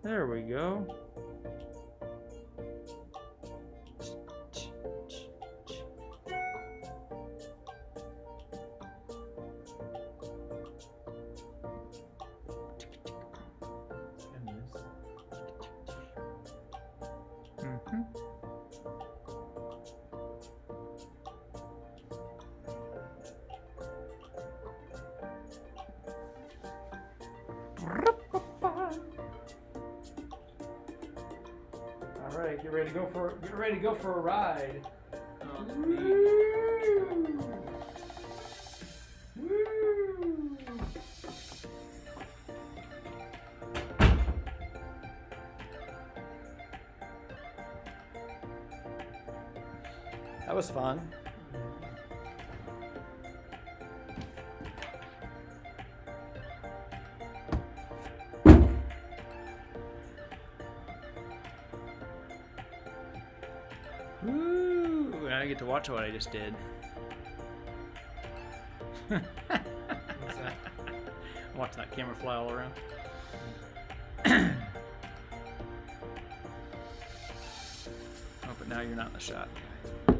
There we go. All right, get ready to go for a ride. Woo! Woo! That was fun. Woo! I get to watch what I just did. What's that? Watch that camera fly all around. Oh, but now you're not in the shot. I'm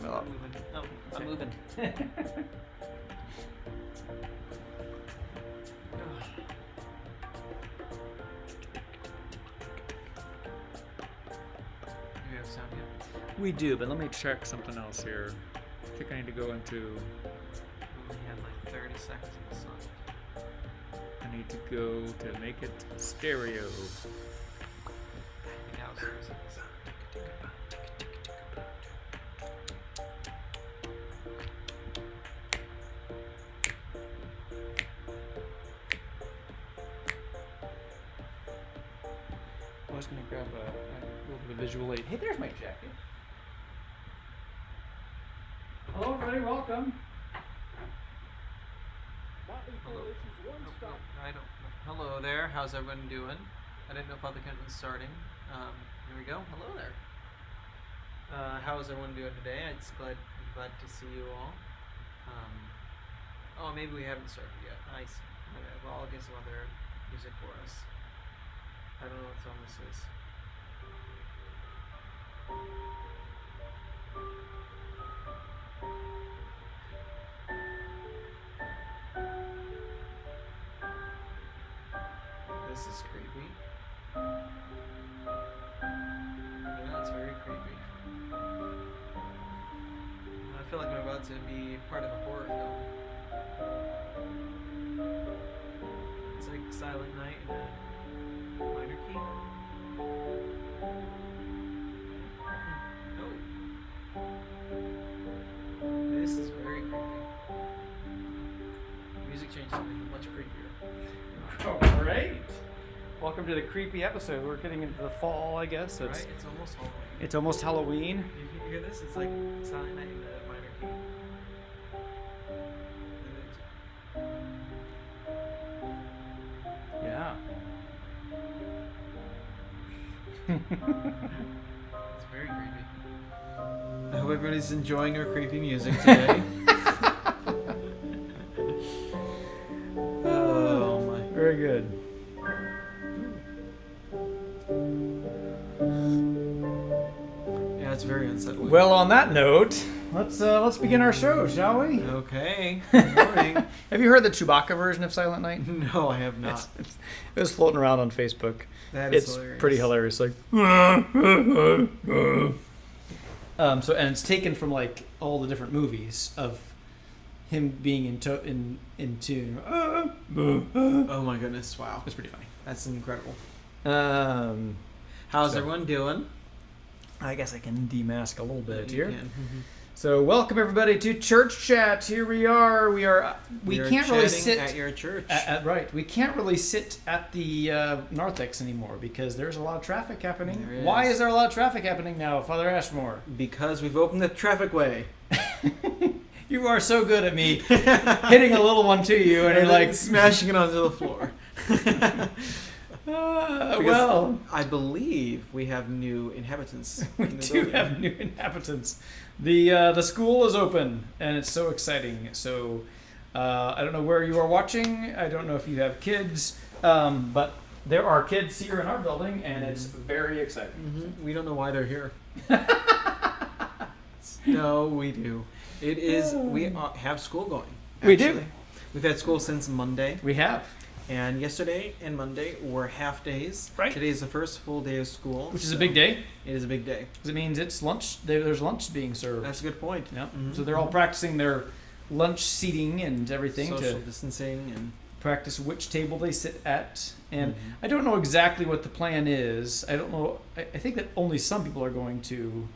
moving. Oh, I'm moving. You have sound yet? We do, but let me check something else here. I think I need to go into. We had like 30 seconds of the song. I need to go to make it stereo. Now it's 30 seconds. I was gonna grab a little bit of visual aid. Hey, there's my jacket. Hello, everybody. Welcome. Hello. I don't know. Hello there. How's everyone doing? I didn't know Father Kent was starting. Here we go. Hello there. How's everyone doing today? I'm glad to see you all. Oh, maybe we haven't started yet. Nice. Okay, well, I'll get some other music for us. I don't know what song this is. This is creepy. Yeah, it's very creepy. I feel like I'm about to be part of a horror film. It's like Silent Night in a minor key. Oh. This is very creepy. Music changes to make it much creepier. Oh, great. Welcome to the creepy episode. We're getting into the fall, I guess. So Right? It's almost Halloween. it's almost Halloween. If you hear this, it's like Silent Night in a minor key. Yeah. It's very creepy. I hope everybody's enjoying our creepy music today. Oh my. Very good. Yeah, it's very unsettling. Well, on that note, let's begin our show, shall we? Okay. Good morning. Have you heard the Chewbacca version of Silent Night? No, I have not. It was floating around on Facebook. That is It's hilarious. pretty hilarious. Like, so and it's taken from like all the different movies of him being in tune. Oh my goodness! Wow, It's pretty funny. that's incredible. So- How's everyone doing? I guess I can demask a little bit You here. can. So welcome everybody to Church Chat. Here we are. We are can't really chatting sit at your church. right. We can't really sit at the narthex anymore because there's a lot of traffic happening. There Why is. is there a lot of traffic happening now, Father Ashmore? Because we've opened the traffic way. You are so good at me hitting a little one to you, and you're then like smashing it onto the floor. Well, I believe we have new inhabitants. we in the do building. have new inhabitants. The school is open, and it's so exciting. So I don't know where you are watching. I don't know if you have kids, but there are kids here in our building, and it's very exciting. We don't know why they're here. No, we do. It is. We have school going. We do. actually. We've had school since Monday, We have, and yesterday and Monday were half days. Right. Today is the first full day of school, which is a so big day, It is a big day. because it means it's lunch. There's lunch being served. That's a good point. Yeah. Mhm. So they're all practicing their lunch seating and everything Social to distancing and. practice which table they sit at. And Mhm. I don't know exactly what the plan is. I don't know. I think that only some people are going to.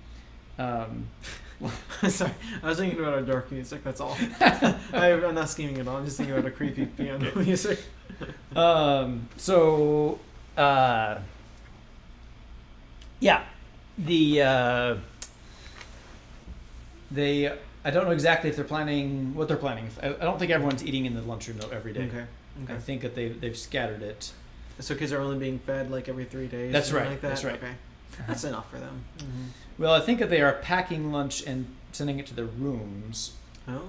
Sorry, I was thinking about our dark music. That's all. I'm not scheming at all. I'm just thinking about a creepy piano music. So, yeah, they. I don't know exactly if they're planning what they're planning. I don't think everyone's eating in the lunchroom though every day. Okay. I Okay. think that they've scattered it. So kids are only being fed like every 3 days. That's something right, Like that? that's right. Okay. That's enough for them. Well, I think that they are packing lunch and sending it to their rooms Oh.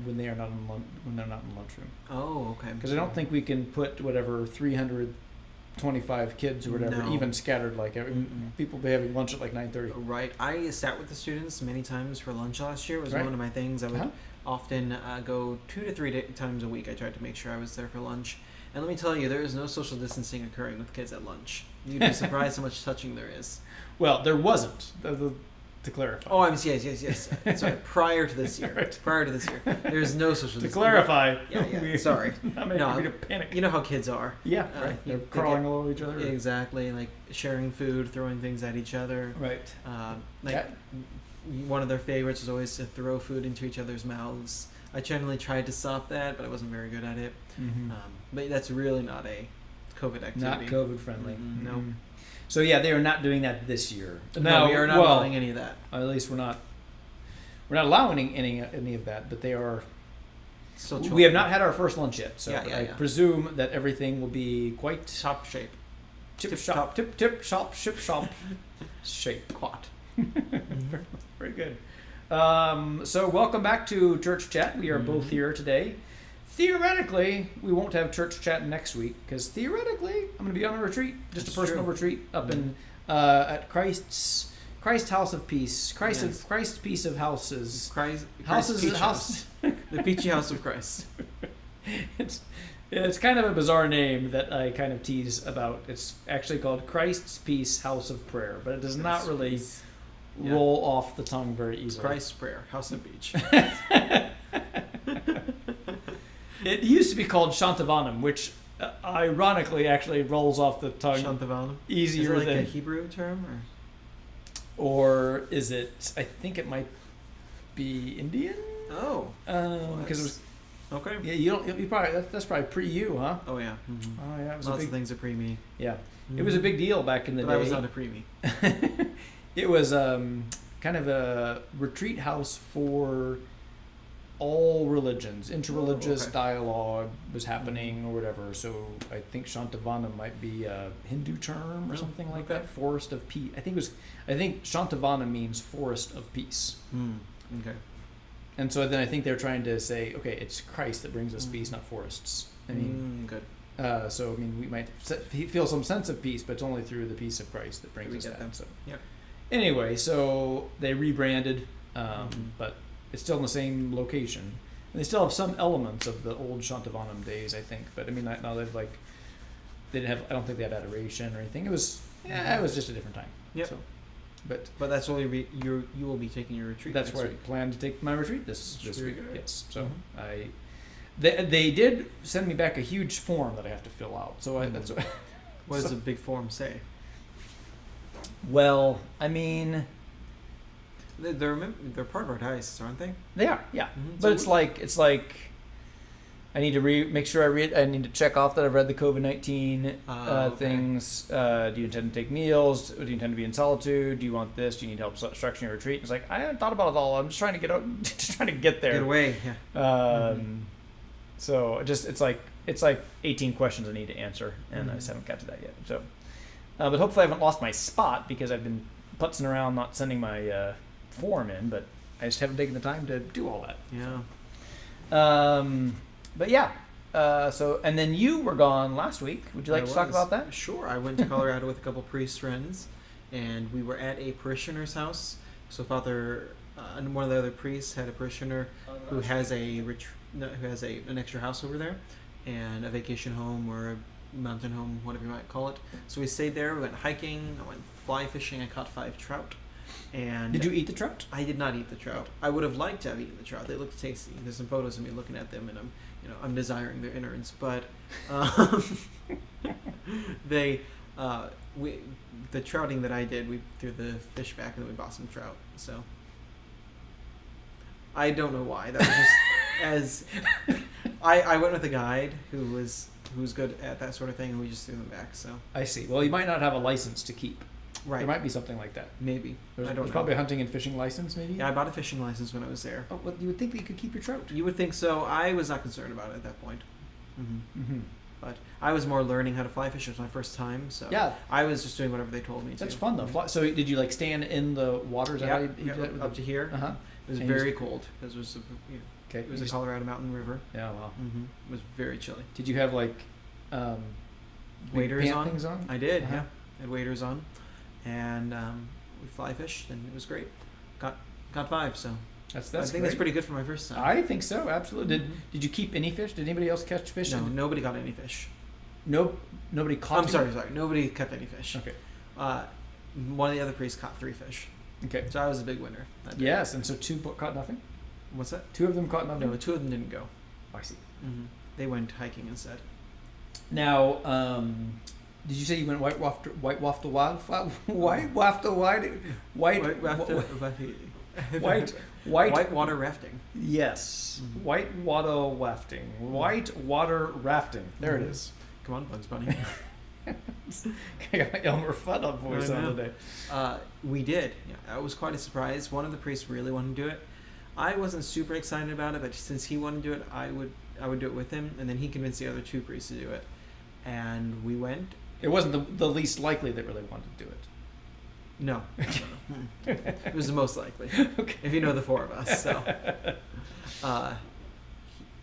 when they are not in when they're not in the lunchroom. Oh. Okay. Because I don't think we can put whatever 325 kids or whatever No. even scattered like Mm-mm. people be having lunch at like 9:30. Right. I sat with the students many times for lunch last year. It was Right. one of my things. I would Uh-huh. often go 2 to 3 times a week. I tried to make sure I was there for lunch. And let me tell you, there is no social distancing occurring with kids at lunch. You'd be surprised how much touching there is. Well, there wasn't. To clarify. Oh, yes. Sorry, prior to this year. Right. Prior to this year. There's no social To distancing. clarify. Yeah, sorry. Not making No, me to panic. You know how kids are. Yeah, right. They're crawling all over each other. Exactly, like sharing food, throwing things at each other. Right. Like Yeah. one of their favorites is always to throw food into each other's mouths. I generally tried to stop that, but I wasn't very good at it. Mm-hmm. But that's really not a COVID activity. Not COVID friendly. Mm-mm, no. Mm. So yeah, they are not doing that this year. No, we are not allowing any of that. At least we're not allowing any of that. But they are. Still We have not had our first lunch yet, so Yeah, I presume that everything will be quite top shape. tip Tip shop, top. tip shop, ship shop shape. Quat. Very good. So welcome back to Church Chat. We are both here today. Theoretically, we won't have Church Chat next week because theoretically, I'm going to be on a retreat, just That's a personal true. retreat up in at Christ House of Peace, Yes. Christ Peace of Houses. Christ Houses Peach House. The Peachy House of Christ. It's kind of a bizarre name that I kind of tease about. It's actually called Christ's Peace House of Prayer, but it does not Christ's really Peace. Yeah. roll off the tongue very easily. Christ's Prayer, House of Beach. It used to be called Shantavanam, which ironically actually rolls off the tongue Shantavanam. easier Is it like than. a Hebrew term? Or is it? I think it might be Indian. Oh. Because it was. Okay. Yeah, you don't. You probably that's probably pre you, huh? Oh, yeah. Oh yeah, it was Lots a big. of things are pre-me. Yeah, it was a big deal back in the But day. I was not a pre-me. It was kind of a retreat house for all religions. Interreligious okay. dialogue was happening or whatever. So I think Shantavanam might be a Hindu term or Oh, something like okay. that. Forest of Peace. I think Shantavanam means forest of peace. Okay. And so then I think they're trying to say, okay, it's Christ that brings us peace, not forests. I mean, Good. so I mean, we might feel some sense of peace, but it's only through the peace of Christ that brings We us get that. that. So Yep. anyway, so they rebranded, Mhm. but it's still in the same location, and they still have some elements of the old Shantavanam days, I think. But I mean, now they've they didn't have. I don't think they had adoration or anything. It was it was just a different time. Yep. So, but But that's where you will be taking your retreat. that's next where week. I plan to take my retreat this Very week. good. Yes. So Mhm. they did send me back a huge form that I have to fill out. So that's what. What does the big form say? Well, I mean, They're part of our diocese, aren't they? they are, yeah. Mhm. But So it's like I need to make sure I read. I need to check off that I've read the COVID-19 Okay. things. Do you intend to take meals? Do you intend to be in solitude? Do you want this? Do you need help structuring your retreat? It's like I haven't thought about it all. I'm just trying to get out, just trying to get there. Get away. Yeah. So it's like it's like 18 questions I need to answer, and I just haven't got to that yet. So, but hopefully I haven't lost my spot because I've been putzing around not sending my form in, but I just haven't taken the time to do all that. Yeah. But yeah. So, and then you were gone last week. Would you like to talk about that? Sure. I went to Colorado with a couple priest friends, and we were at a parishioner's house. So Father, and one of the other priests had a parishioner who has an extra house over there, and a vacation home or a mountain home, whatever you might call it. So we stayed there. We went hiking. I went fly fishing. I caught 5 trout. And Did you eat the trout? I did not eat the trout. I would have liked to have eaten the trout. They looked tasty. There's some photos of me looking at them, and I'm desiring their innards. But the trouting that I did, we threw the fish back and then we bought some trout. So I don't know why. That was just as I went with a guide who was good at that sort of thing, and we just threw them back. So I see. Well, you might not have a license to keep. right, There might be something like that. maybe There's, I don't there's know. probably a hunting and fishing license, maybe. Yeah, I bought a fishing license when I was there. Oh, well, you would think that you could keep your trout. You would think so. I was not concerned about it at that point. Mm-hmm. But I was more learning how to fly fish. It was my first time, so Yeah, I was just doing whatever they told me to. that's fun though. So did you like stand in the waters? Yeah, up to here. Uh huh. It was And you very cold because it was Okay. it was a Colorado mountain river. Yeah. Wow. It was very chilly. Did you have like big Waders pant on? things on? I did. Uh-huh. Yeah, I had waders on, and we fly fished, and it was great. Got 5. So That's I think great. that's pretty good for my first time. I think so. Absolutely. Mhm. Did you keep any fish? Did anybody else catch fish? No, nobody got any fish. Nope. Nobody caught. I'm sorry. Nobody kept any fish. Okay. One of the other priests caught 3 fish, Okay. so I was a big winner. that day. Yes, and so 2 caught nothing. What's that? 2 of them caught nothing. No, 2 of them didn't go. I see. They went hiking instead. Now, did you say you went white waft the wild? White waft the white white water rafting. Yes, Mhm. white water rafting. White water rafting. There it Mhm. is. Come on, Bugs Bunny. I got my Elmer Fudd voice I on know. today. We did. Yeah, it was quite a surprise. One of the priests really wanted to do it. I wasn't super excited about it, but since he wanted to do it, I would do it with him. And then he convinced the other 2 priests to do it, and we went. It wasn't the least likely that really wanted to do it. No, it was the most likely. Okay. If you know the 4 of us.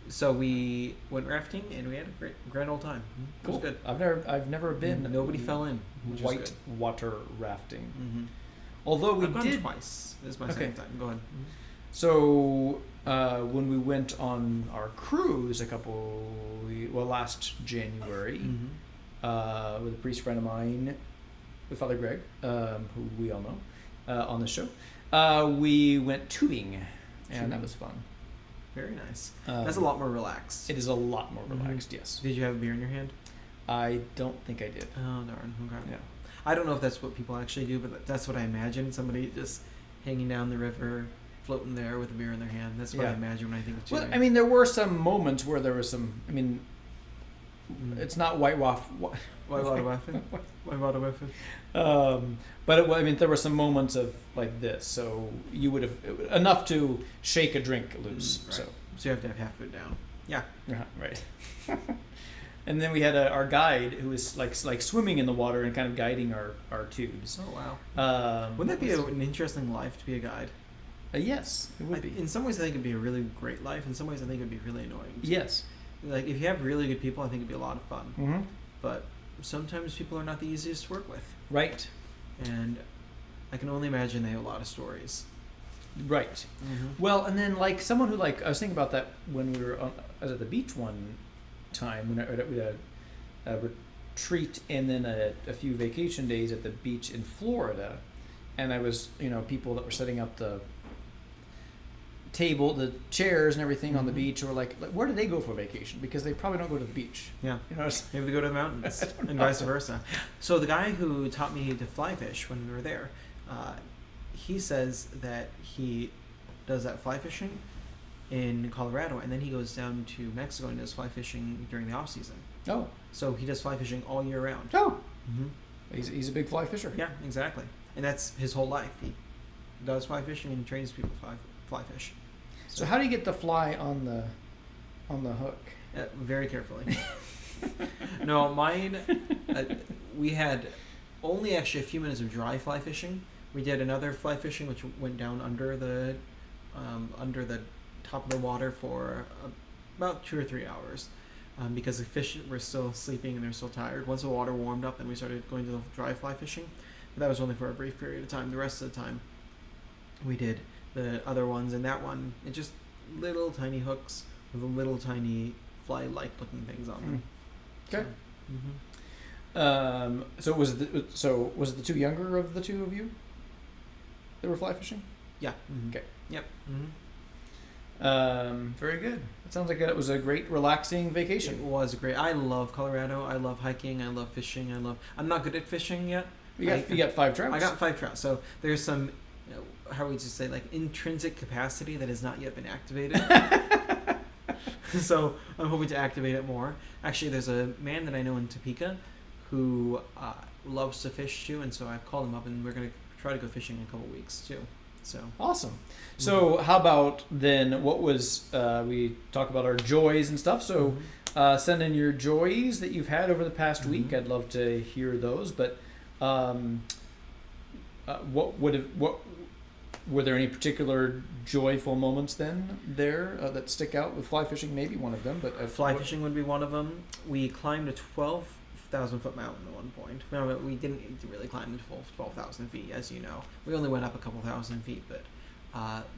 So we went rafting and we had a grand old time. It Cool. was good. I've never been. Nobody fell in. Which was White water rafting. good. Although we I've gone did. twice. This is my Okay. second time. Go ahead. So when we went on our cruise last January with a priest friend of mine, with Father Greg, who we all know on the show, we went tubing, and that was fun. Very nice. That's a lot more relaxed. It is a lot more Mhm. relaxed. Yes, Did you have a beer in your hand? I don't think I did. Oh darn. Okay. Yeah. I don't know if that's what people actually do, but that's what I imagine. Somebody just hanging down the river, floating there with a beer in their hand. That's what I Yeah. imagine when I think of Well, tubing. I mean, there were some moments where there was some. I mean, it's not white waft. Why water weapon? Why water weapon? But I mean, there were some moments of like this, so you would have enough to shake a drink loose. Right. So you have to have half of it down. Yeah. right. And then we had our guide who was like swimming in the water and kind of guiding our tubes. Oh wow. Wouldn't that be was- an interesting life to be a guide? Yes, it would be. In some ways, I think it'd be a really great life. In some ways, I think it'd be really annoying. Yes. Like if you have really good people, I think it'd be a lot of fun. Mm-hmm. But sometimes people are not the easiest to work with, Right. and I can only imagine they have a lot of stories. Right. Well, and then like someone who I was thinking about that when I was at the beach one time when we had a retreat and then a few vacation days at the beach in Florida, and I was people that were setting up the the chairs and everything on the Mhm. beach, or like where do they go for vacation? Because they probably don't go to the beach. Yeah. It's, Maybe we go to the mountains I don't and know. vice versa. So the guy who taught me to fly fish when we were there, he says that he does that fly fishing in Colorado, and then he goes down to Mexico and does fly fishing during the off season. oh, So he does fly fishing all year round. oh, he's a big fly fisher. Yeah, exactly. And that's his whole life. He does fly fishing and trains people to fly fish. So how do you get the fly on the hook? Very carefully. No, mine. We had only actually a few minutes of dry fly fishing. We did another fly fishing, which went down under the top of the water for about 2 or 3 hours, because the fish were still sleeping and they're still tired. Once the water warmed up, then we started going to the dry fly fishing. But that was only for a brief period of time. The rest of the time, we did the other ones, and that one, it just little tiny hooks with little tiny fly-like looking things on them. Okay. So, was it the two younger of the two of you that were fly fishing? yeah. Okay. Yep. Very good. It sounds like it was a great, relaxing It vacation. was great. I love Colorado. I love hiking. I love fishing. I'm not good at fishing yet. You got 5 trouts. I got 5 trout. So there's some, how would you say, like intrinsic capacity that has not yet been activated. So I'm hoping to activate it more. Actually, there's a man that I know in Topeka who loves to fish too, and so I've called him up, and we're going to try to go fishing in a couple weeks too. So Awesome. So how about then? What was we talk about our joys and stuff? So send in your joys that you've had over the past week. I'd love to hear those. But what were there any particular joyful moments then there that stick out with fly fishing? Maybe one of them, but fly fishing would be one of them. We climbed a 12,000-foot mountain at one point. No, we didn't really climb the full 12,000 feet, as you know. We only went up a couple thousand feet, but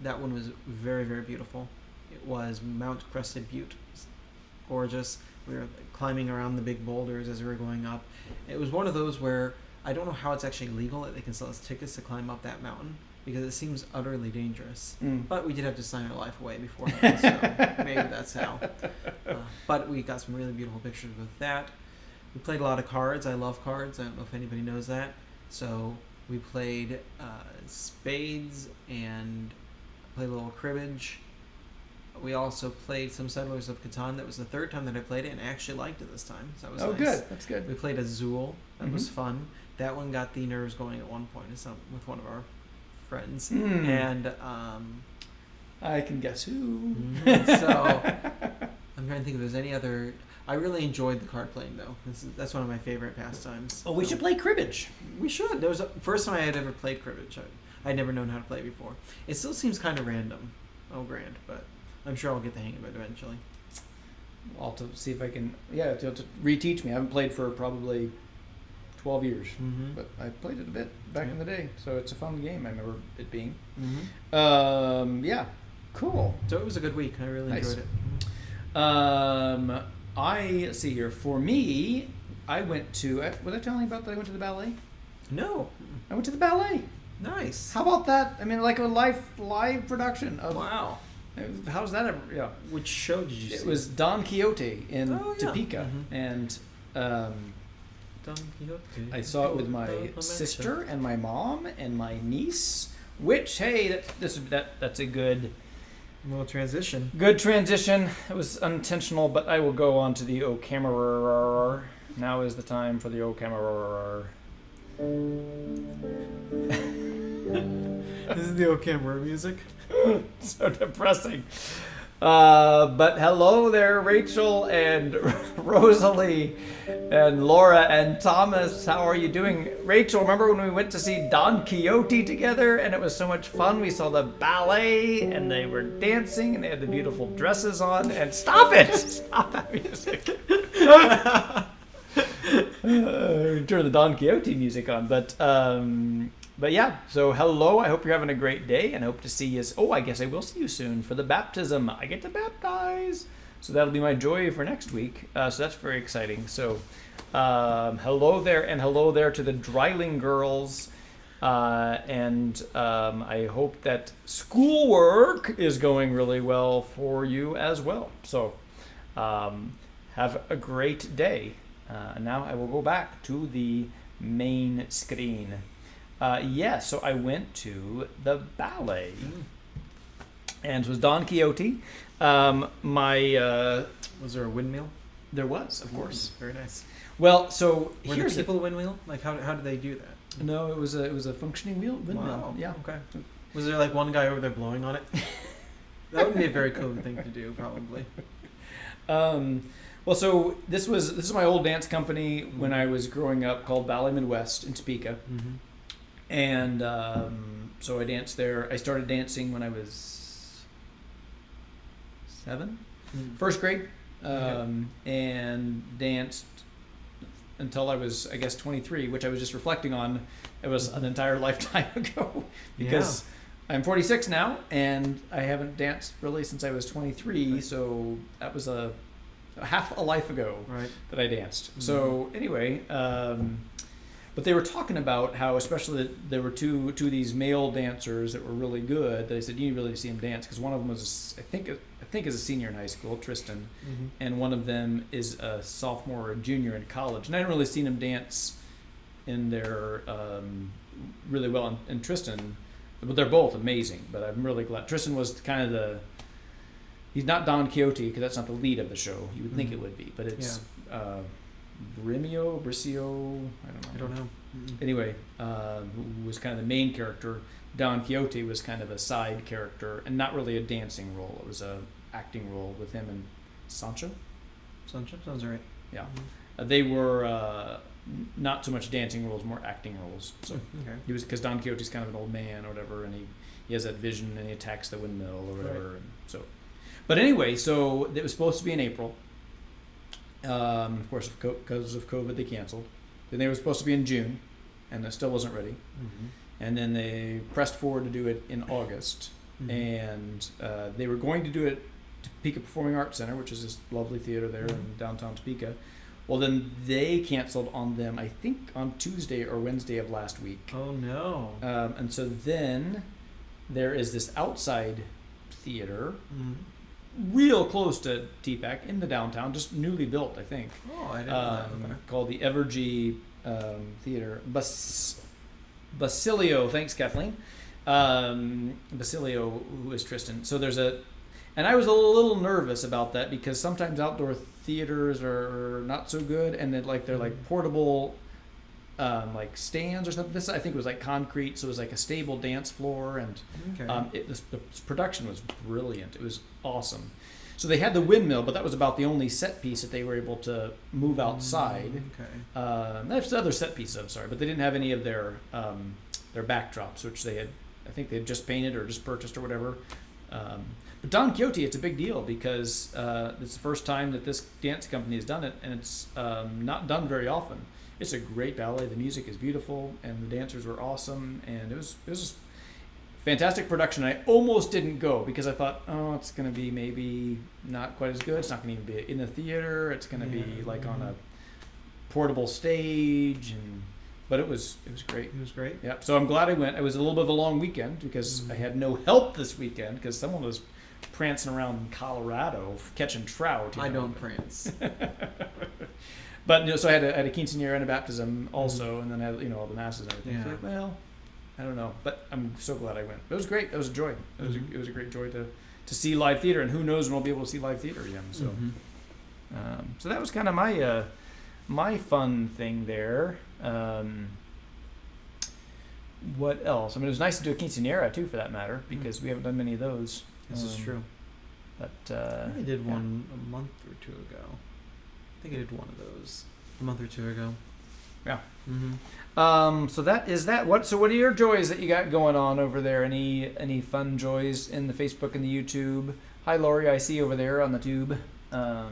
that one was very, very beautiful. It was Mount Crested Butte. It was gorgeous. We were climbing around the big boulders as we were going up. It was one of those where I don't know how it's actually legal that they can sell us tickets to climb up that mountain, because it seems utterly dangerous. But we did have to sign our life away beforehand, so maybe that's how. But we got some really beautiful pictures with that. We played a lot of cards. I love cards. I don't know if anybody knows that. So we played spades and played a little cribbage. We also played some Settlers of Catan. That was the 3rd time that I played it, and I actually liked it this time. So that was nice. Good. That's good. We played a Zool. That was fun. That one got the nerves going at one point with one of our friends. And I can guess who. So I'm trying to think if there's any other. I really enjoyed the card playing though. That's one of my favorite pastimes. Oh, we should play cribbage. We should. That was the first time I had ever played cribbage. I'd never known how to play before. It still seems kind of random. Oh, grand, but I'm sure I'll get the hang of it eventually. I'll have to see if I can. Yeah, to reteach me. I haven't played for probably 12 years, but I played it a bit back in the day. So it's a fun game. I remember it being. Yeah, cool. So it was a good week. I really enjoyed it. Let's see here. For me, I went to. Was I telling you about that? I went to the ballet. No. I went to the ballet. Nice. How about that? I mean, like a live production of. Wow. How's that ever? Yeah. Which show did you see? It was Don Quixote in Topeka, and Don Quixote. I saw it with my sister and my mom and my niece. Which, hey, that's a good. Little transition. Good transition. It was unintentional, but I will go on to the O Camera. Now is the time for the O Camera. This is the O Camera music. So depressing. But hello there, Rachel and Rosalie and Laura and Thomas. How are you doing? Rachel, remember when we went to see Don Quixote together and it was so much fun? We saw the ballet and they were dancing and they had the beautiful dresses on. And stop it! Stop that music. Turn the Don Quixote music on. But yeah, so hello. I hope you're having a great day and I hope to see you. Oh, I guess I will see you soon for the baptism. I get to baptize. So that'll be my joy for next week. So that's very exciting. So hello there and hello there to the Dryling girls. And I hope that schoolwork is going really well for you as well. So have a great day. Now I will go back to the main screen. So I went to the ballet, and it was Don Quixote. Was there a windmill? There was, of course. Very nice. Well, so were the people a windmill? Like how did they do that? No, it was a functioning windmill. Wow. Yeah. Okay. Was there like one guy over there blowing on it? That would be a very cool thing to do, probably. Well, so this is my old dance company when I was growing up, called Valley Midwest in Topeka, and so I danced there. I started dancing when I was 7, first grade, and danced until I was, I guess, 23, which I was just reflecting on. It was an entire lifetime ago because I'm 46 now, and I haven't danced really since I was 23. Right. So that was a half a life ago that I danced. So anyway, but they were talking about how, especially there were two of these male dancers that were really good. They said you really need to see them dance because one of them was, I think is a senior in high school, Tristan, and one of them is a sophomore or a junior in college. And I hadn't really seen them dance in their really well. And Tristan, but they're both amazing. But I'm really glad Tristan was kind of he's not Don Quixote because that's not the lead of the show. You would think it would be, but it's Bricio, I don't know. Anyway, who was kind of the main character. Don Quixote was kind of a side character and not really a dancing role. It was a acting role with him and Sancho. Sancho sounds right. Yeah, they were not so much dancing roles, more acting roles. So he was, because Don Quixote's kind of an old man or whatever, and he has that vision and he attacks the windmill or whatever. And so, but anyway, so it was supposed to be in April. Of course, because of COVID, they canceled. Then they were supposed to be in June, and it still wasn't ready. And then they pressed forward to do it in August, and they were going to do it to Topeka Performing Arts Center, which is this lovely theater there in downtown Topeka. Well, then they canceled on them, I think, on Tuesday or Wednesday of last week. Oh, no. And so then there is this outside theater, real close to TPAC in the downtown, just newly built, I think. Oh, I didn't know that. Called the Evergy Theater. Basilio, thanks Kathleen. Basilio, who is Tristan. So there's and I was a little nervous about that because sometimes outdoor theaters are not so good, and then they're like portable like stands or something. This I think was like concrete, so it was like a stable dance floor, and the production was brilliant. It was awesome. So they had the windmill, but that was about the only set piece that they were able to move outside. There's other set pieces, I'm sorry, but they didn't have any of their backdrops, which they had, I think they had just painted or just purchased or whatever. But Don Quixote, it's a big deal because it's the first time that this dance company has done it, and it's not done very often. It's a great ballet. The music is beautiful, and the dancers were awesome, and it was a fantastic production. I almost didn't go because I thought, it's going to be maybe not quite as good. It's not going to even be in the theater. It's going to be like on a portable stage, but it was great. It was great. Yeah. So I'm glad I went. It was a little bit of a long weekend because I had no help this weekend because someone was prancing around in Colorado catching trout. I don't prance. But so I had a quinceañera and a baptism also, and then I had all the masses and everything. Yeah. So, well, I don't know, but I'm so glad I went. It was great. It was a joy. It was a great joy to see live theater, and who knows when I'll be able to see live theater again. So, so that was kind of my fun thing there. What else? I mean, it was nice to do a quinceañera too, for that matter, because we haven't done many of those. This is true. But I did one a month or two ago. I think I did one of those a month or two ago. Yeah. So that is that. What are your joys that you got going on over there? Any fun joys in the Facebook and the YouTube? Hi, Lori. I see you over there on the tube. I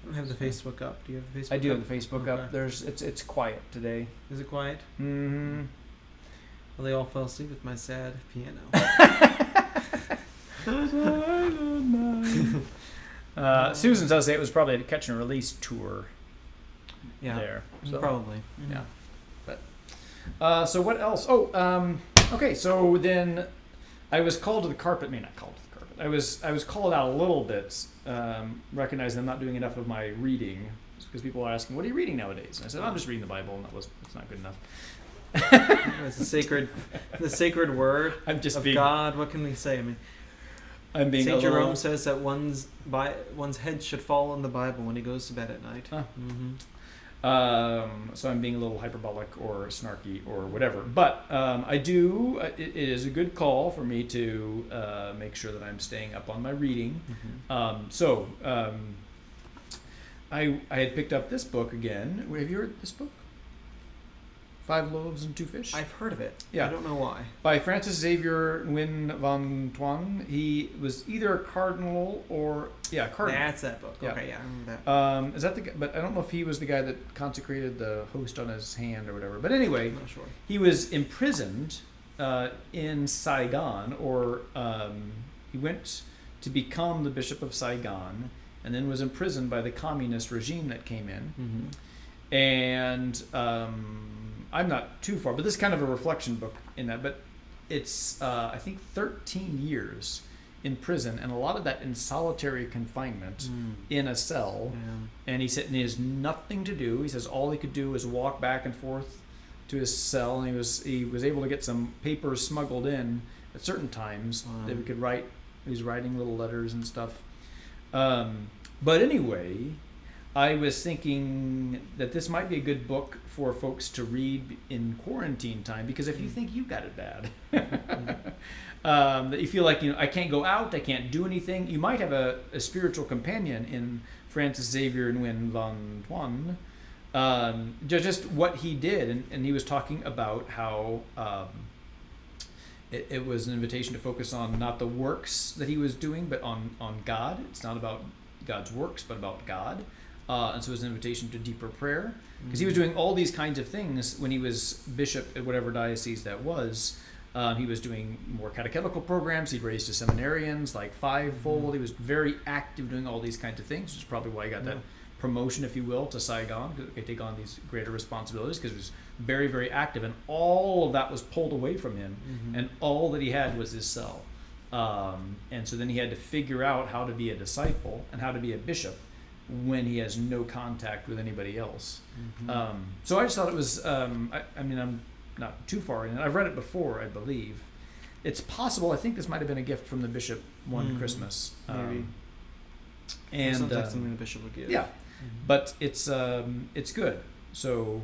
don't have the Facebook up. Do you have the Facebook? I do up? have the Facebook up. It's quiet today. Is it quiet? Mm-hmm. Well, they all fell asleep with my sad piano. Susan does say it was probably a catch and release tour. Yeah, there. So, probably. Yeah. But so what else? Okay. So then I was called to the carpet. Not called to the carpet. I was called out a little bit, recognizing I'm not doing enough of my reading, because people are asking, "What are you reading nowadays?" And I said, "I'm just reading the Bible," and it's not good enough. It's the sacred word of God. What can we say? I mean, Saint Jerome says that one's head should fall on the Bible when he goes to bed at night. So I'm being a little hyperbolic or snarky or whatever. But I do, it is a good call for me to make sure that I'm staying up on my reading. I had picked up this book again. Have you heard this book? 5 Loaves and 2 Fish? I've heard of it. Yeah. I don't know why. By Francis Xavier Nguyen Van Thuan. He was either a cardinal or... Yeah, cardinal. That's that book. Yeah. Okay, yeah, I remember that. Is that the guy? But I don't know if he was the guy that consecrated the host on his hand or whatever. But anyway, I'm not sure. he was imprisoned in Saigon, or he went to become the Bishop of Saigon, and then was imprisoned by the communist regime that came in. Mm-hmm. And I'm not too far, but this is kind of a reflection book in that. But it's, I think, 13 years in prison, and a lot of that in solitary confinement in a cell. Yeah. And he said, and he has nothing to do. He says all he could do was walk back and forth to his cell, and he was able to get some papers smuggled in at certain times that we could write. He was writing little letters and stuff. But anyway, I was thinking that this might be a good book for folks to read in quarantine time, because if you think you got it bad, that you feel like, I can't go out, I can't do anything, you might have a spiritual companion in Francis Xavier Nguyen Van Thuan. Just what he did, and he was talking about how it was an invitation to focus on not the works that he was doing, but on God. It's not about God's works, but about God. And so it was an invitation to deeper prayer, because he was doing all these kinds of things when he was bishop at whatever diocese that was. He was doing more catechetical programs. He raised his seminarians like 5-fold. He was very active doing all these kinds of things, which is probably why he got that promotion, if you will, to Saigon, because he could take on these greater responsibilities, because he was very, very active. And all of that was pulled away from him, and all that he had was his cell. And so then he had to figure out how to be a disciple and how to be a bishop when he has no contact with anybody else. So I just thought it was, I mean, I'm not too far in it. I've read it before, I believe. It's possible, I think this might have been a gift from the bishop one Christmas. Maybe. And sounds like something the bishop would give. Yeah, but it's good. So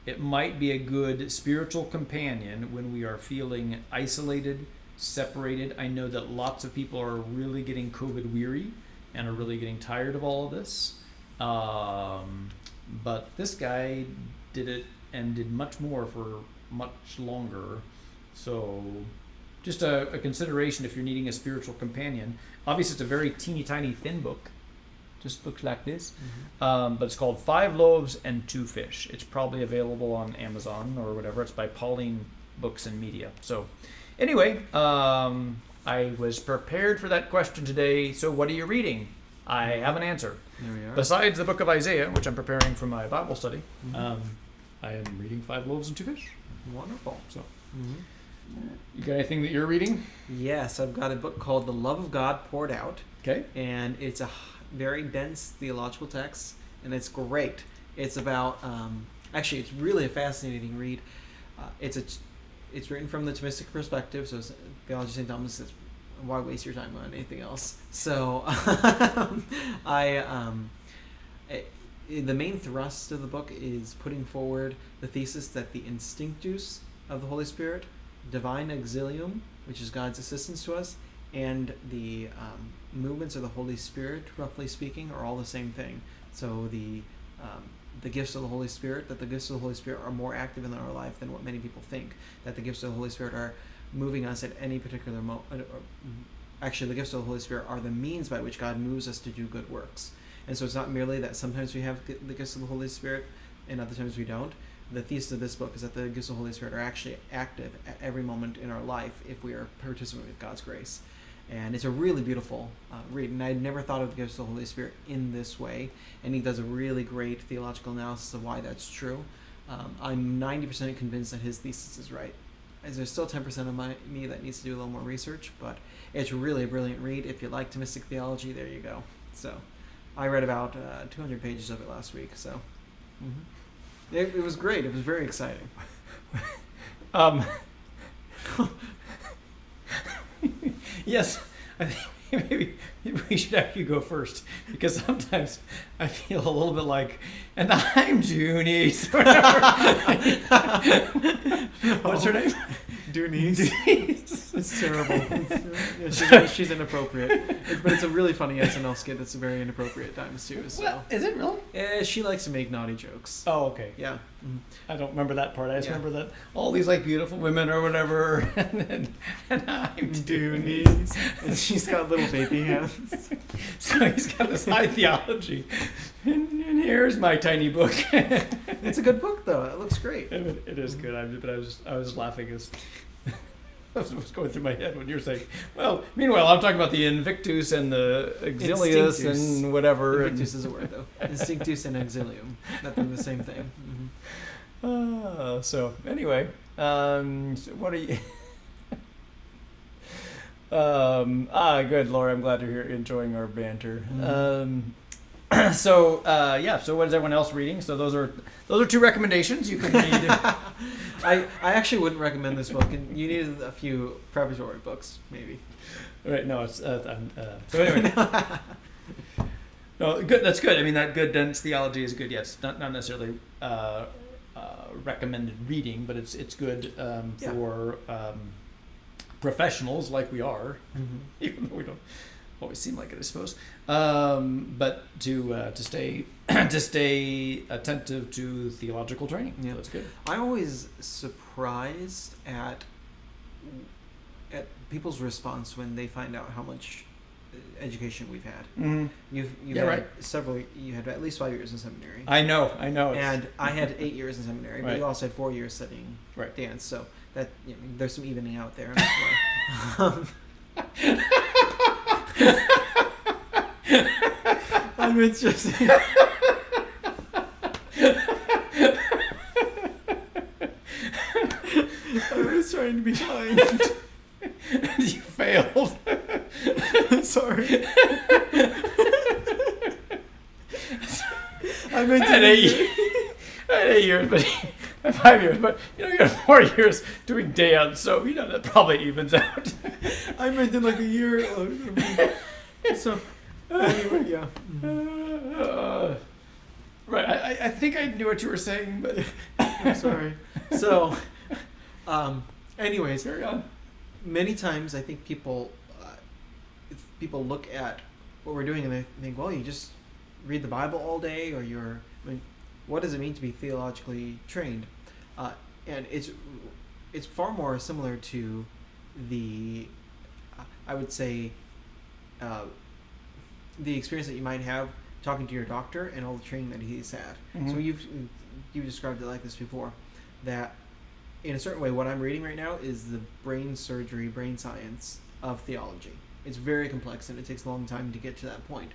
it might be a good spiritual companion when we are feeling isolated, separated. I know that lots of people are really getting COVID weary and are really getting tired of all of this. But this guy did it and did much more for much longer. So just a consideration if you're needing a spiritual companion. Obviously, it's a very teeny tiny thin book. Just looks like this. But it's called 5 Loaves and 2 Fish. It's probably available on Amazon or whatever. It's by Pauline Books and Media. So anyway, I was prepared for that question today. So what are you reading? I have an answer. There we are. Besides the book of Isaiah, which I'm preparing for my Bible study, I am reading 5 Loaves and 2 Fish. Wonderful. So, you got anything that you're reading? Yes, I've got a book called The Love of God Poured Out. Okay. And it's a very dense theological text, and it's great. It's about, actually, it's really a fascinating read. It's written from the Thomistic perspective, so it's Theology of St. Thomas. It's, why waste your time on anything else? So, the main thrust of the book is putting forward the thesis that the instinctus of the Holy Spirit, divine auxilium, which is God's assistance to us, and the movements of the Holy Spirit, roughly speaking, are all the same thing. So the gifts of the Holy Spirit, that the gifts of the Holy Spirit are more active in our life than what many people think, that the gifts of the Holy Spirit are moving us at any particular moment. Actually, the gifts of the Holy Spirit are the means by which God moves us to do good works. And so it's not merely that sometimes we have the gifts of the Holy Spirit and other times we don't. The thesis of this book is that the gifts of the Holy Spirit are actually active at every moment in our life if we are participating with God's grace. And it's a really beautiful read. And I'd never thought of the gifts of the Holy Spirit in this way. And he does a really great theological analysis of why that's true. I'm 90% convinced that his thesis is right. As there's still 10% of me that needs to do a little more research, but it's really a brilliant read. If you like Thomistic theology, there you go. So I read about 200 pages of it last week. So it was great. It was very exciting. Yes, I think maybe we should have you go first, because sometimes I feel a little bit like, and I'm Junie. What's her name? Denise. Denise. It's terrible. She's inappropriate. But it's a really funny SNL skit that's very inappropriate at times too. So. Well, is it really? She likes to make naughty jokes. Oh, okay. Yeah. I don't remember that part. I just Yeah. remember that all these like beautiful women or whatever, and I'm Denise. And she's got little baby hands. So he's got this high theology, and here's my tiny book. It's a good book though. It looks great. It is good. But I was laughing as was going through my head when you were saying. Well, meanwhile, I'm talking about the Invictus and the Exilius Instinctus. and whatever. Invictus is a word though. Instinctus and exilium. That they're the same thing. So anyway, so what are you? Good, Laura. I'm glad you're here enjoying our banter. So what is everyone else reading? So those are two recommendations you can read. I actually wouldn't recommend this book, and you need a few preparatory books, maybe. Right? No, it's so anyway. No, good. That's good. I mean, that good dense theology is good. Yes, not necessarily recommended reading, but it's good for professionals like we are, even though we don't always seem like it, I suppose. But to stay attentive to theological training. Yeah, So that's good. I'm always surprised at people's response when they find out how much education we've had. Mm-hmm. You've Yeah, had right. you had at least 5 years in seminary. I know. And I had 8 years in seminary, but Right. you also had 4 years studying Right. dance, so that there's some evening out there. I mean, it's just. I was trying to be kind. You failed. Sorry. I meant I had 8 years, but 5 years, but you got 4 years doing dance, so that probably evens out. I meant in like a year. So anyway, yeah. Right. I think I knew what you were saying, but I'm sorry. So, anyways, carry on. many times I think people look at what we're doing and they think, well, you just read the Bible all day, or what does it mean to be theologically trained? And it's far more similar to the, I would say, the experience that you might have talking to your doctor and all the training that he's had. Mhm. So you've described it like this before, that in a certain way, what I'm reading right now is the brain surgery, brain science of theology. It's very complex and it takes a long time to get to that point,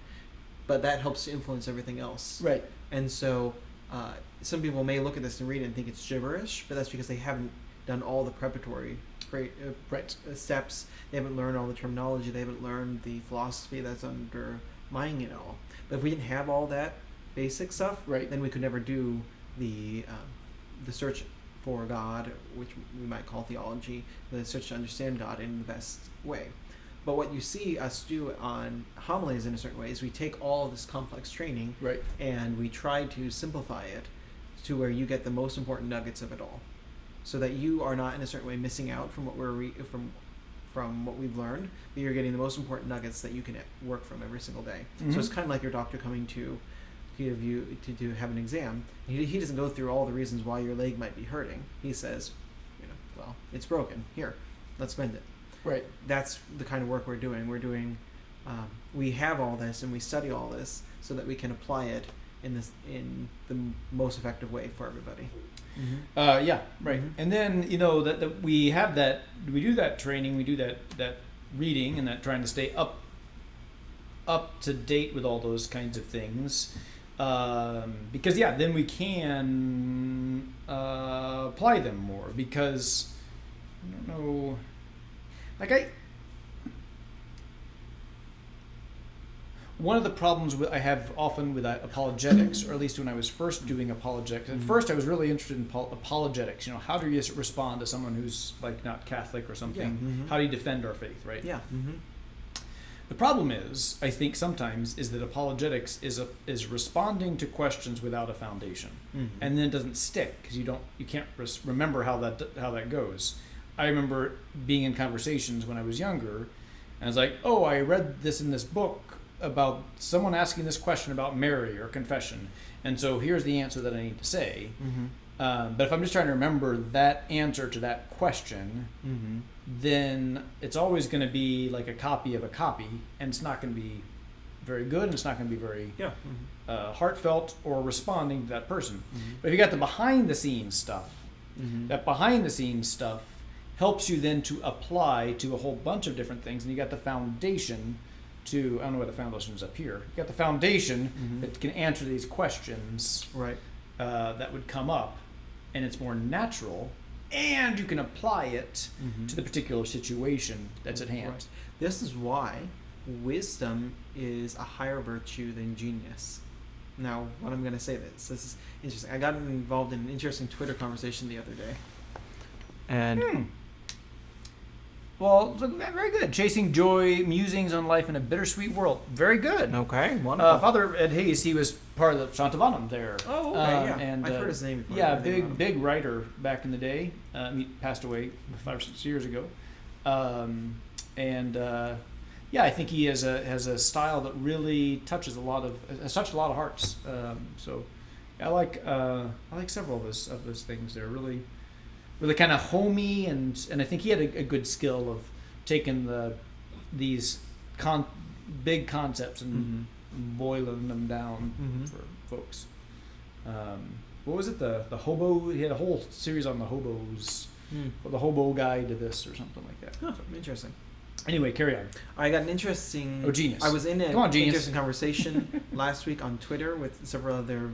but that helps to influence everything else. Right. And so some people may look at this and read it and think it's gibberish, but that's because they haven't done all the preparatory steps. They haven't learned all the terminology. They haven't learned the philosophy that's underlying it all. But if we didn't have all that basic stuff, Right. then we could never do the search for God, which we might call theology, the search to understand God in the best way. But what you see us do on homilies in a certain way is we take all of this complex training Right. and we try to simplify it to where you get the most important nuggets of it all, so that you are not in a certain way missing out from what from what we've learned, but you're getting the most important nuggets that you can work from every single day. Mhm. So it's kind of like your doctor coming to give you to have an exam. He doesn't go through all the reasons why your leg might be hurting. He says, well, it's broken. Here, let's mend it. Right. That's the kind of work we're doing. We have all this and we study all this so that we can apply it in the most effective way for everybody. Yeah. Right. Mhm. And then that we have that, we do that training, we do that reading, and that trying to stay up to date with all those kinds of things, because then we can apply them more. Because I don't know, one of the problems I have often with apologetics, or at least when I was first doing apologetics, at first I was really interested in apologetics. How do you respond to someone who's like not Catholic or something? Yeah. Mhm. How do you defend our faith, right? Yeah. The problem is, I think sometimes, is that apologetics is responding to questions without a foundation, and then it doesn't stick because you can't remember how that goes. I remember being in conversations when I was younger, and I was like, "Oh, I read this in this book about someone asking this question about Mary or confession, and so here's the answer that I need to say." But if I'm just trying to remember that answer to that question, then it's always going to be like a copy of a copy, and it's not going to be very good, and it's not going to be very heartfelt or responding to that person. But if you got the behind the scenes stuff, that behind the scenes stuff helps you then to apply to a whole bunch of different things, and you got the foundation to, I don't know where the foundation is up here. You got the foundation that can answer these questions that would come up, and it's more natural, and you can apply it to the particular situation that's at hand. Right. This is why wisdom is a higher virtue than genius. Now, what I'm going to say this is interesting. I got involved in an interesting Twitter conversation the other day, and well, very good. Chasing Joy, Musings on Life in a Bittersweet World. Very good. Okay, wonderful. Father Ed Hayes, he was part of the Shantavanam there. Oh, okay, yeah. And, I've heard his name before. Yeah, big writer back in the day. He passed away 5 or 6 years ago. I think he has a style that really touches has touched a lot of hearts. So I like several of those things. They're really kind of homey, and I think he had a good skill of taking these big concepts and boiling them down for folks. What was it? The hobo? He had a whole series on the hobos, or the hobo guide to this, or something like that. Huh, interesting. Anyway, carry on. I got an interesting. Oh, genius! I was in an genius. interesting conversation last week on Twitter with several other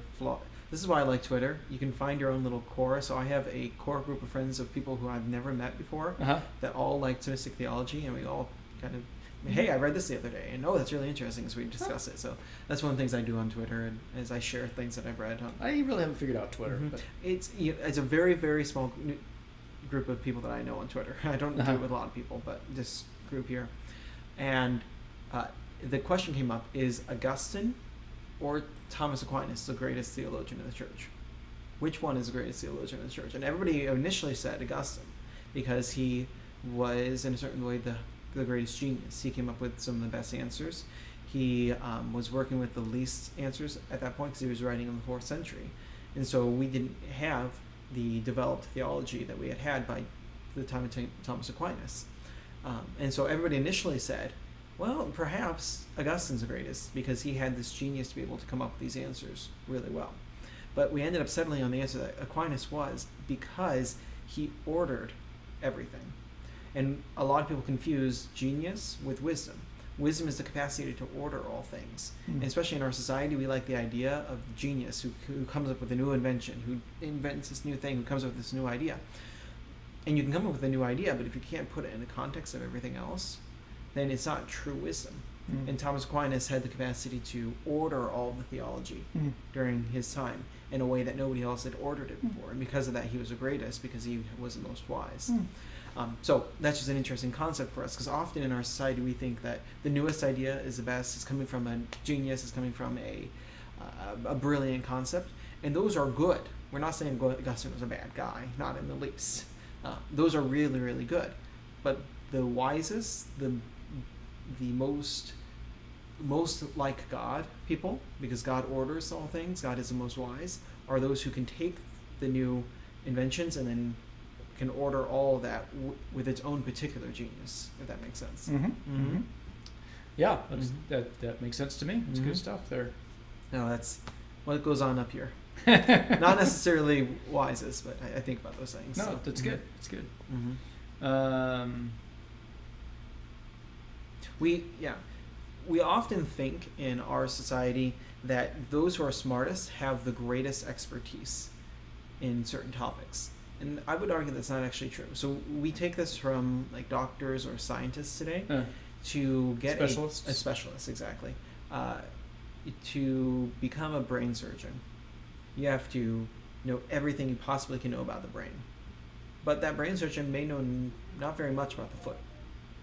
This is why I like Twitter. You can find your own little core. So I have a core group of friends of people who I've never met before that all like Thomistic theology, and we all kind of, hey, I read this the other day, and that's really interesting, so we discuss it. So that's one of the things I do on Twitter, and as I share things that I've read. I really haven't figured out Twitter. But. It's a very, very small group of people that I know on Twitter. I don't do it with a lot of people, but this group here. And the question came up, is Augustine or Thomas Aquinas the greatest theologian in the church? Which one is the greatest theologian in the church? And everybody initially said Augustine, because he was in a certain way the greatest genius. He came up with some of the best answers. He was working with the least answers at that point because he was writing in the 4th century. And so we didn't have the developed theology that we had by the time of Thomas Aquinas. And so everybody initially said, well, perhaps Augustine's the greatest because he had this genius to be able to come up with these answers really well. But we ended up settling on the answer that Aquinas was because he ordered everything. And a lot of people confuse genius with wisdom. Wisdom is the capacity to order all things. And especially in our society, we like the idea of genius who comes up with a new invention, who invents this new thing, who comes up with this new idea. And you can come up with a new idea, but if you can't put it in the context of everything else, then it's not true wisdom. And Thomas Aquinas had the capacity to order all of the theology during his time in a way that nobody else had ordered it before. And because of that, he was the greatest because he was the most wise. So that's just an interesting concept for us, because often in our society we think that the newest idea is the best, it's coming from a genius, it's coming from a brilliant concept, and those are good. We're not saying Augustine was a bad guy, not in the least. Those are really, really good. But the wisest, the most like God people, because God orders all things, God is the most wise, are those who can take the new inventions and then can order all of that with its own particular genius, if that makes sense. Yeah, that makes sense to me. It's good stuff there. No, that's what goes on up here. Not necessarily wisest, but I think about those things. No, so. that's good. It's good. We often think in our society that those who are smartest have the greatest expertise in certain topics. And I would argue that's not actually true. So we take this from like doctors or scientists today to get specialists. A specialist, exactly. To become a brain surgeon, you have to know everything you possibly can know about the brain. But that brain surgeon may know not very much about the foot.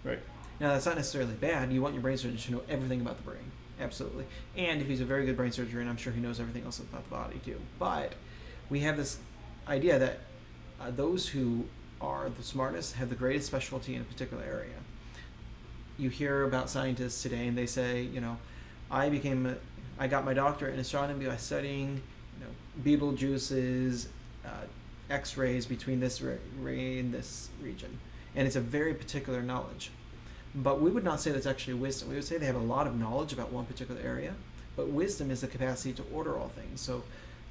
Right. Now, that's not necessarily bad. You want your brain surgeon to know everything about the brain. Absolutely. And if he's a very good brain surgeon, I'm sure he knows everything else about the body, too. But we have this idea that those who are the smartest have the greatest specialty in a particular area. You hear about scientists today, and they say, I got my doctorate in astronomy by studying, beetle juices, X-rays between this ray and this region, and it's a very particular knowledge. But we would not say that's actually wisdom. We would say they have a lot of knowledge about one particular area, but wisdom is the capacity to order all things. So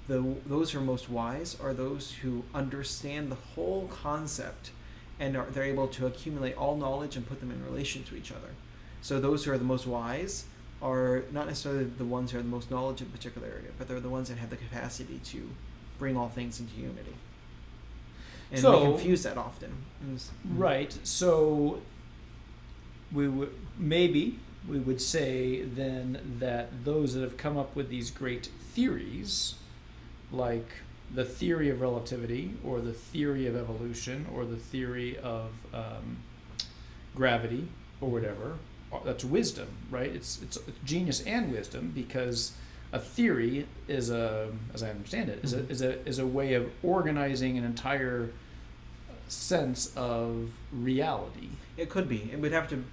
those who are most wise are those who understand the whole concept, and they're able to accumulate all knowledge and put them in relation to each other. So those who are the most wise are not necessarily the ones who have the most knowledge in a particular area, but they're the ones that have the capacity to bring all things into unity. And we confuse that often. Right. So we would say then that those that have come up with these great theories, like the theory of relativity, or the theory of evolution, or the theory of gravity, or whatever, that's wisdom, right? It's genius and wisdom, because a theory is as I understand it, is a way of organizing an entire sense of reality. It could be. It would have to.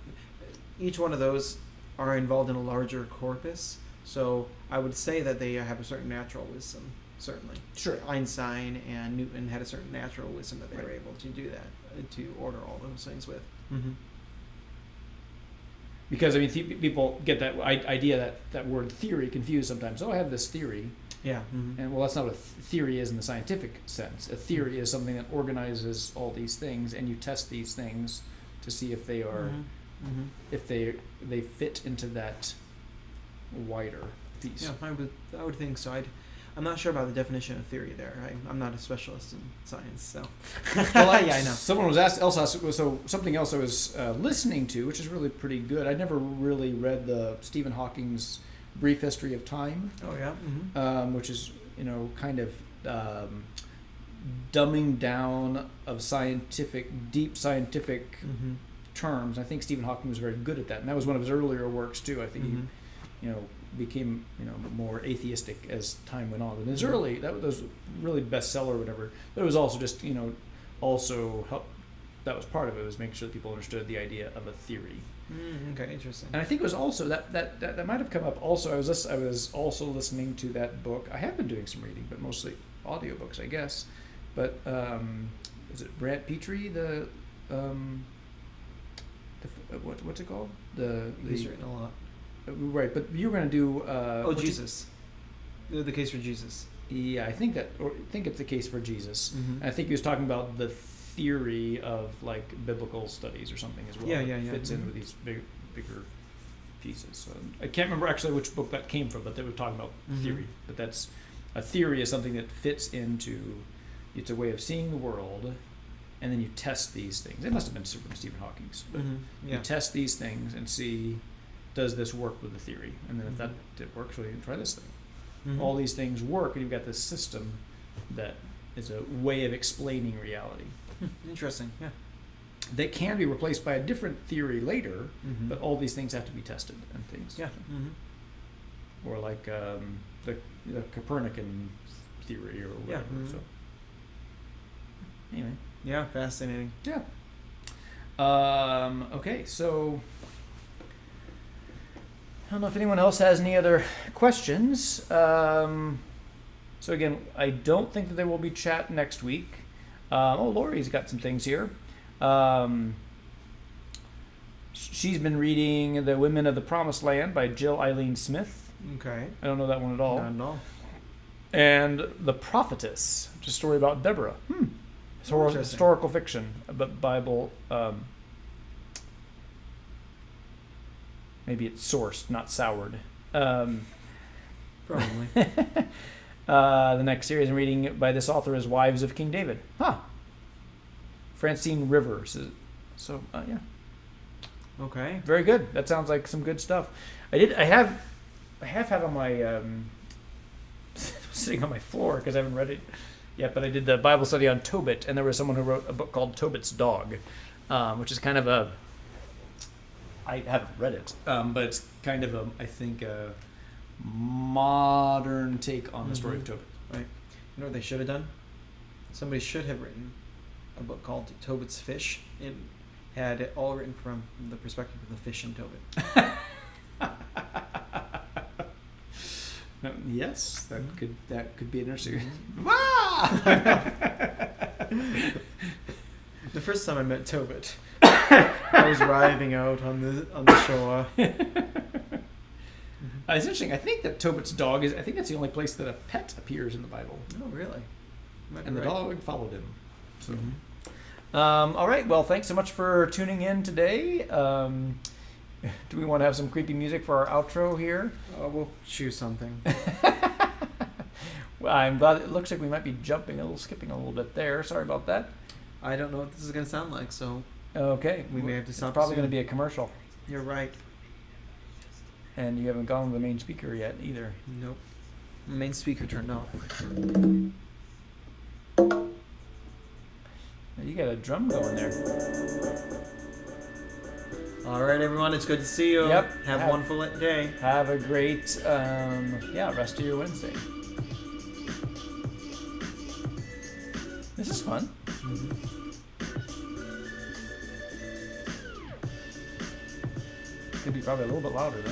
Each one of those are involved in a larger corpus. So I would say that they have a certain natural wisdom. Certainly. Sure. Einstein and Newton had a certain natural wisdom that they were able to do that, to order all those things with. Mm-hmm. Because people get that idea, that word theory confused sometimes. Oh, I have this theory. Yeah. Mm-hmm. And that's not what a theory is in the scientific sense. A theory is something that organizes all these things, and you test these things to see if they are, if they fit into that wider piece. Yeah, I would think so. I'm not sure about the definition of theory there. I'm not a specialist in science, so. Well, yeah, I know. Someone was asked. So something else I was listening to, which is really pretty good. I never really read the Stephen Hawking's Brief History of Time. Oh yeah. Mm-hmm. Which is kind of dumbing down of deep scientific terms. I think Stephen Hawking was very good at that, and that was one of his earlier works too. I think he became more atheistic as time went on. And his early, that was really bestseller or whatever. But it was also just also help. That was part of it, was making sure that people understood the idea of a theory. Okay, interesting. And I think it was also that might have come up also. I was also listening to that book. I have been doing some reading, but mostly audiobooks, I guess. But is it Brant Petrie, what's it called? He's written a lot. Right, but you were going to do Jesus. The Case for Jesus. Yeah, I think it's the Case for Jesus. Mm-hmm. I think he was talking about the theory of like biblical studies or something as well. Yeah. Fits in with these bigger pieces. So I can't remember actually which book that came from, but they were talking about theory. But that's a theory is something that fits into. It's a way of seeing the world, and then you test these things. It must have been from Stephen Hawking's, but you test these things and see, does this work with the theory? And then if that works, well, you can try this thing. All these things work, and you've got this system that is a way of explaining reality. Interesting, yeah. That can be replaced by a different theory later, but all these things have to be tested and things. Yeah. Or like the Copernican theory or whatever. So anyway. Yeah, fascinating. Yeah. Okay, so I don't know if anyone else has any other questions. So again, I don't think that there will be chat next week. Lori's got some things here. She's been reading The Women of the Promised Land by Jill Eileen Smith. Okay. I don't know that one at all. Not at all. And The Prophetess, which is a story about Deborah. Historical fiction, but Bible. Maybe it's sourced, not soured. Probably. The next series I'm reading by this author is Wives of King David. Francine Rivers. So yeah. Okay. Very good. That sounds like some good stuff. I have had on my sitting on my floor because I haven't read it yet, but I did the Bible study on Tobit, and there was someone who wrote a book called Tobit's Dog, which is kind of I haven't read it, but it's kind of I think a modern take on the story of Tobit. Right. You know what they should have done? Somebody should have written a book called Tobit's Fish and had it all written from the perspective of the fish in Tobit. Yes, that could be an interesting. The first time I met Tobit, I was writhing out on the shore. It's interesting. I think that Tobit's dog I think that's the only place that a pet appears in the Bible, Oh, really? Might be and the right. dog followed him. So. Mhm. All right. Well, thanks so much for tuning in today. Do we want to have some creepy music for our outro here? We'll choose something. Well, I'm glad it looks like we might be skipping a little bit there. Sorry about that. I don't know what this is going to sound like, so Okay. we may have to It's stop probably soon. going to be a commercial, You're right. and you haven't gone to the main speaker yet either. Nope. Main speaker turned off. You got a drum going there. All right, everyone. It's good to see you. Yep. Have a wonderful day. Have a great rest of your Wednesday. This is fun. Could be probably a little bit louder though.